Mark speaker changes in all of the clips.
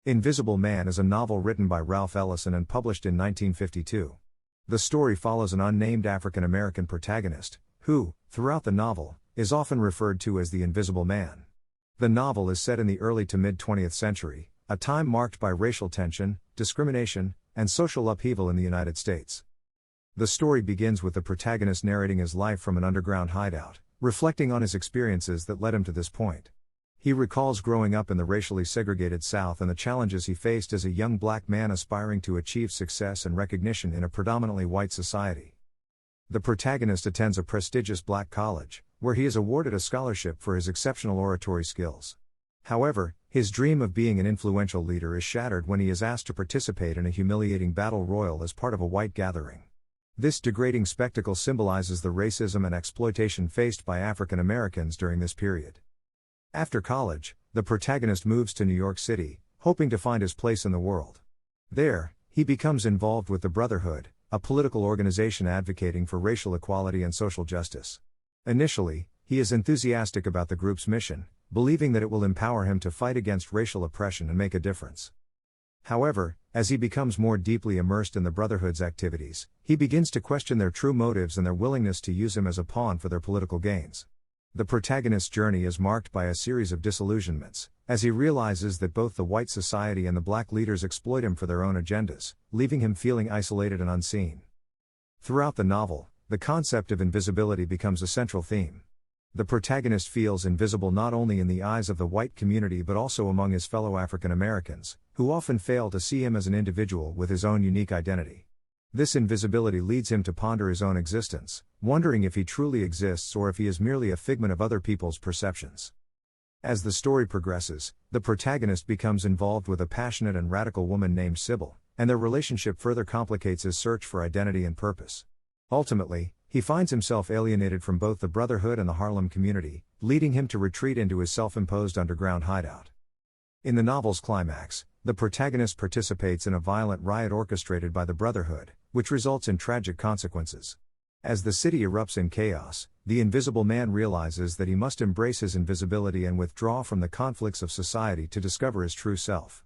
Speaker 1: Invisible Man is a novel written by Ralph Ellison and published in 1952. The story follows an unnamed African-American protagonist, who, throughout the novel, is often referred to as the Invisible Man. The novel is set in the early to mid-20th century, a time marked by racial tension, discrimination, and social upheaval in the United States. The story begins with the protagonist narrating his life from an underground hideout, reflecting on his experiences that led him to this point. He recalls growing up in the racially segregated South and the challenges he faced as a young black man aspiring to achieve success and recognition in a predominantly white society. The protagonist attends a prestigious black college, where he is awarded a scholarship for his exceptional oratory skills. However, his dream of being an influential leader is shattered when he is asked to participate in a humiliating battle royal as part of a white gathering. This degrading spectacle symbolizes the racism and exploitation faced by African Americans during this period. After college, the protagonist moves to New York City, hoping to find his place in the world. There, he becomes involved with the Brotherhood, a political organization advocating for racial equality and social justice. Initially, he is enthusiastic about the group's mission, believing that it will empower him to fight against racial oppression and make a difference. However, as he becomes more deeply immersed in the Brotherhood's activities, he begins to question their true motives and their willingness to use him as a pawn for their political gains. The protagonist's journey is marked by a series of disillusionments, as he realizes that both the white society and the black leaders exploit him for their own agendas, leaving him feeling isolated and unseen. Throughout the novel, the concept of invisibility becomes a central theme. The protagonist feels invisible not only in the eyes of the white community but also among his fellow African Americans, who often fail to see him as an individual with his own unique identity. This invisibility leads him to ponder his own existence, wondering if he truly exists or if he is merely a figment of other people's perceptions. As the story progresses, the protagonist becomes involved with a passionate and radical woman named Sybil, and their relationship further complicates his search for identity and purpose. Ultimately, he finds himself alienated from both the Brotherhood and the Harlem community, leading him to retreat into his self-imposed underground hideout. In the novel's climax, the protagonist participates in a violent riot orchestrated by the Brotherhood, which results in tragic consequences. As the city erupts in chaos, the Invisible Man realizes that he must embrace his invisibility and withdraw from the conflicts of society to discover his true self.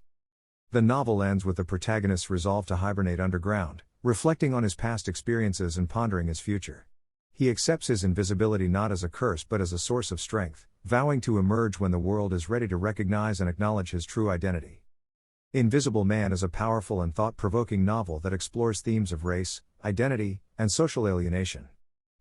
Speaker 1: The novel ends with the protagonist's resolve to hibernate underground, reflecting on his past experiences and pondering his future. He accepts his invisibility not as a curse but as a source of strength, vowing to emerge when the world is ready to recognize and acknowledge his true identity. Invisible Man is a powerful and thought-provoking novel that explores themes of race, identity, and social alienation.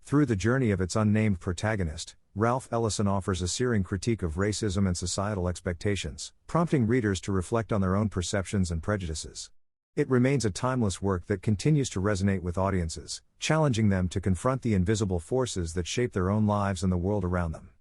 Speaker 1: Through the journey of its unnamed protagonist, Ralph Ellison offers a searing critique of racism and societal expectations, prompting readers to reflect on their own perceptions and prejudices. It remains a timeless work that continues to resonate with audiences, challenging them to confront the invisible forces that shape their own lives and the world around them.